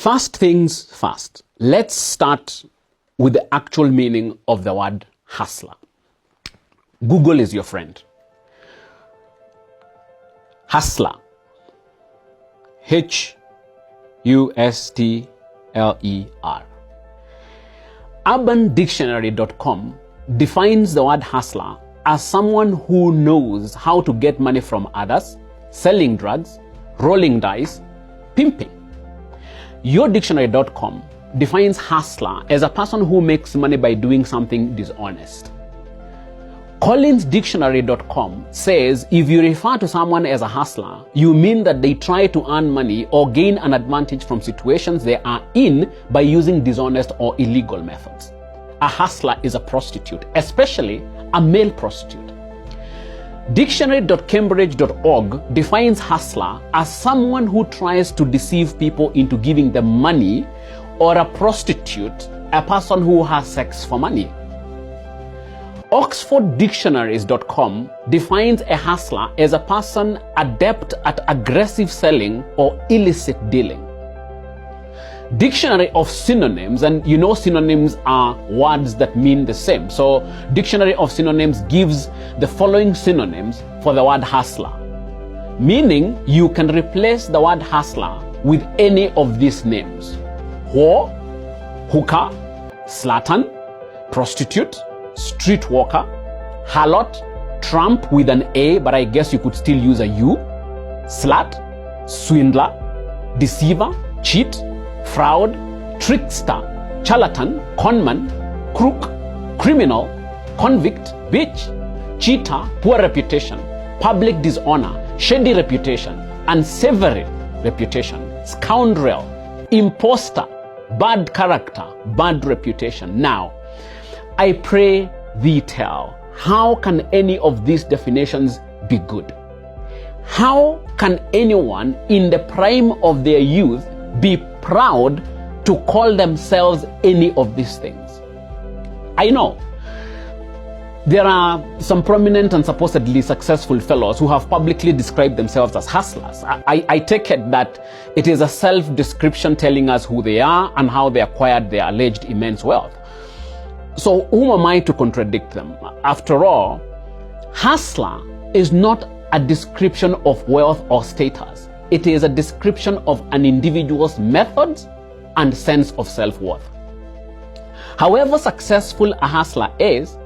First things first, let's start with the actual meaning of the word hustler. Google is your friend. Hustler. H-U-S-T-L-E-R. UrbanDictionary.com defines the word hustler as someone who knows how to get money from others, selling drugs, rolling dice, pimping. YourDictionary.com defines hustler as a person who makes money by doing something dishonest. CollinsDictionary.com says if you refer to someone as a hustler, you mean that they try to earn money or gain an advantage from situations they are in by using dishonest or illegal methods. A hustler is a prostitute, especially a male prostitute. Dictionary.cambridge.org defines hustler as someone who tries to deceive people into giving them money, or a prostitute, a person who has sex for money. OxfordDictionaries.com defines a hustler as a person adept at aggressive selling or illicit dealing. Dictionary of Synonyms, and you know synonyms are words that mean the same. So Dictionary of Synonyms gives the following synonyms for the word hustler, meaning you can replace the word hustler with any of these names: whore, hooker, slattern, prostitute, streetwalker, harlot, tramp with an A, but I guess you could still use a U, slut, swindler, deceiver, cheat, fraud, trickster, charlatan, conman, crook, criminal, convict, bitch, cheater, poor reputation, public dishonor, shady reputation, unsavory reputation, scoundrel, imposter, bad character, bad reputation. Now, I pray thee tell, how can any of these definitions be good? How can anyone in the prime of their youth be proud to call themselves any of these things? I know there are some prominent and supposedly successful fellows who have publicly described themselves as hustlers. I take it that it is a self-description telling us who they are and how they acquired their alleged immense wealth. So who am I to contradict them? After all, hustler is not a description of wealth or status. It is a description of an individual's methods and sense of self-worth. However successful a hustler is,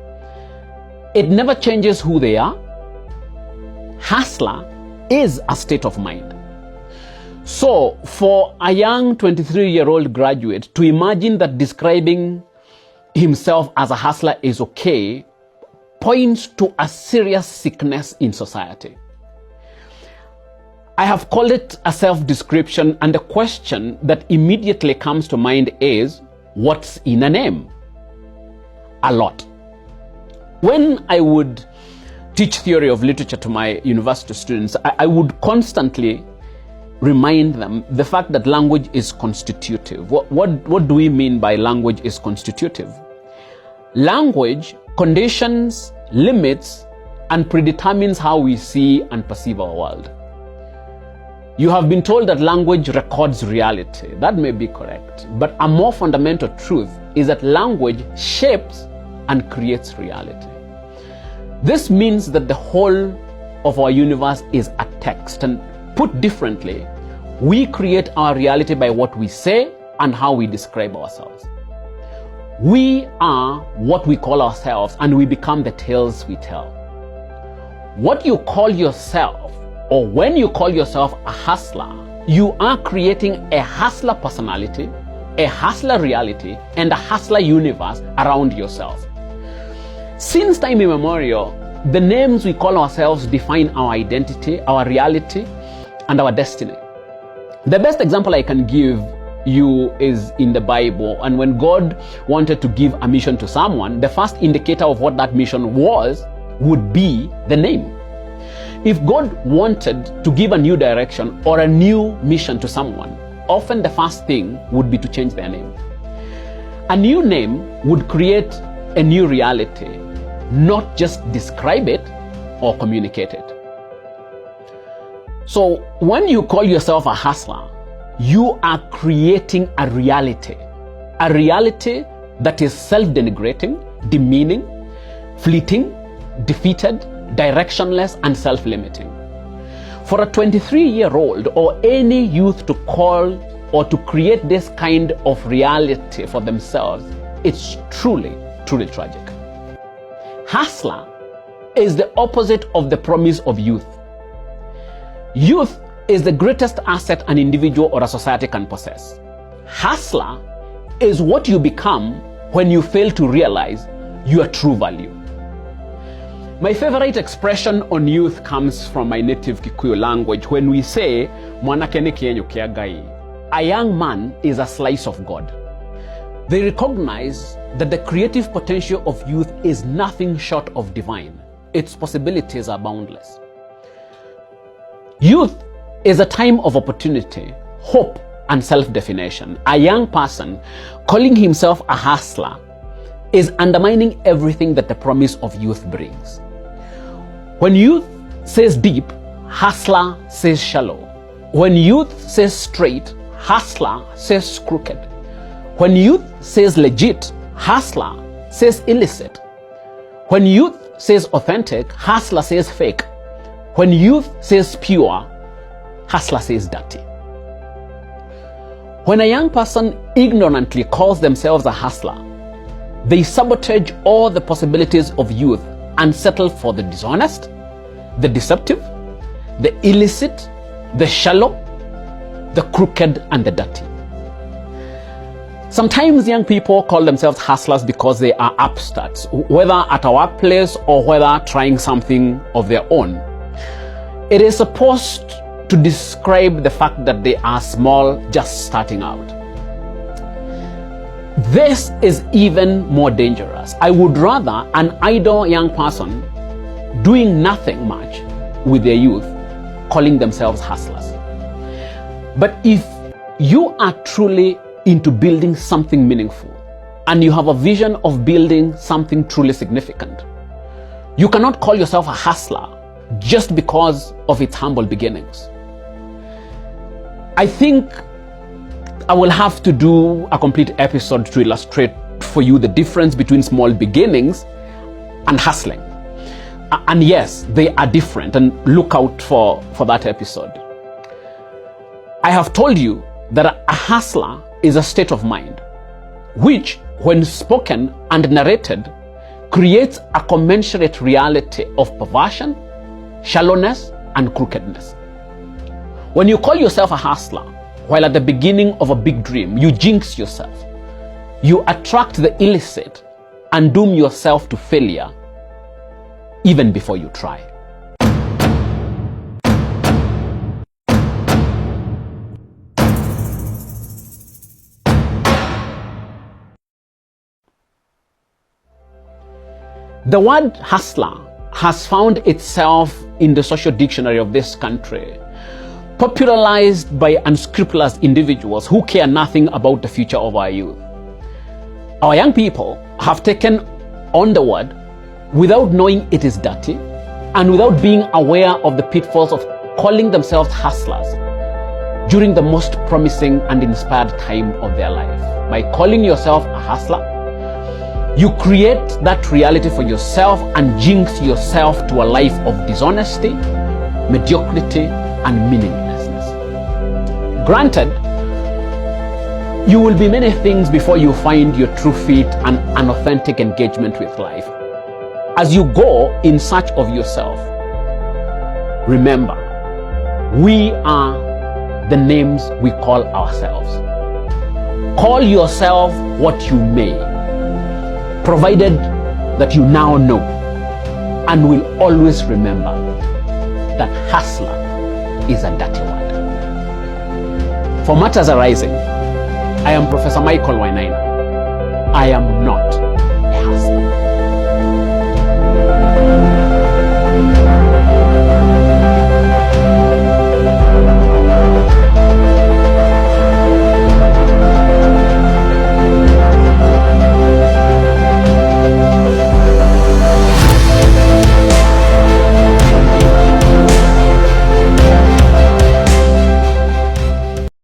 it never changes who they are. Hustler is a state of mind. So for a young 23-year-old graduate to imagine that describing himself as a hustler is okay points to a serious sickness in society. I have called it a self-description, and the question that immediately comes to mind is, what's in a name? A lot. When I would teach theory of literature to my university students, I would constantly remind them the fact that language is constitutive. What do we mean by language is constitutive? Language conditions, limits, and predetermines how we see and perceive our world. You have been told that language records reality. That may be correct, but a more fundamental truth is that language shapes and creates reality. This means that the whole of our universe is a text, and put differently, we create our reality by what we say and how we describe ourselves. We are what we call ourselves, and we become the tales we tell. What you call yourself, or when you call yourself a hustler, you are creating a hustler personality, a hustler reality, and a hustler universe around yourself. Since time immemorial, the names we call ourselves define our identity, our reality, and our destiny. The best example I can give you is in the Bible, and when God wanted to give a mission to someone, the first indicator of what that mission was would be the name. If God wanted to give a new direction or a new mission to someone, often the first thing would be to change their name. A new name would create a new reality, not just describe it or communicate it. So when you call yourself a hustler, you are creating a reality that is self-denigrating, demeaning, fleeting, defeated, directionless, and self-limiting. For a 23-year-old or any youth to call or to create this kind of reality for themselves, it's truly, truly tragic. Hustler is the opposite of the promise of youth. Youth is the greatest asset an individual or a society can possess. Hustler is what you become when you fail to realize your true value. My favorite expression on youth comes from my native Kikuyu language when we say, "Mwanake ni kienyo kia Ngai." A young man is a slice of God. They recognize that the creative potential of youth is nothing short of divine. Its possibilities are boundless. Youth is a time of opportunity, hope, and self-definition. A young person calling himself a hustler is undermining everything that the promise of youth brings. When youth says deep, hustler says shallow. When youth says straight, hustler says crooked. When youth says legit, hustler says illicit. When youth says authentic, hustler says fake. When youth says pure, hustler says dirty. When a young person ignorantly calls themselves a hustler, they sabotage all the possibilities of youth and settle for the dishonest, the deceptive, the illicit, the shallow, the crooked, and the dirty. Sometimes young people call themselves hustlers because they are upstarts, whether at a workplace or whether trying something of their own. It is supposed to describe the fact that they are small, just starting out. This is even more dangerous. I would rather an idle young person doing nothing much with their youth calling themselves hustlers. But if you are truly into building something meaningful and you have a vision of building something truly significant, you cannot call yourself a hustler just because of its humble beginnings. I think I will have to do a complete episode to illustrate for you the difference between small beginnings and hustling. And yes, they are different, and look out for that episode. I have told you that a hustler is a state of mind, which, when spoken and narrated, creates a commensurate reality of perversion, shallowness, and crookedness. When you call yourself a hustler, while at the beginning of a big dream, you jinx yourself. You attract the illicit and doom yourself to failure even before you try. The word hustler has found itself in the social dictionary of this country, popularized by unscrupulous individuals who care nothing about the future of our youth. Our young people have taken on the word without knowing it is dirty and without being aware of the pitfalls of calling themselves hustlers during the most promising and inspired time of their life. By calling yourself a hustler, you create that reality for yourself and jinx yourself to a life of dishonesty, mediocrity, and meaninglessness. Granted, you will be many things before you find your true fit and an authentic engagement with life. As you go in search of yourself, remember, we are the names we call ourselves. Call yourself what you may, provided that you now know and will always remember that hustler is a dirty word. For Matters Arising, I am Professor Michael Wainaina. I am not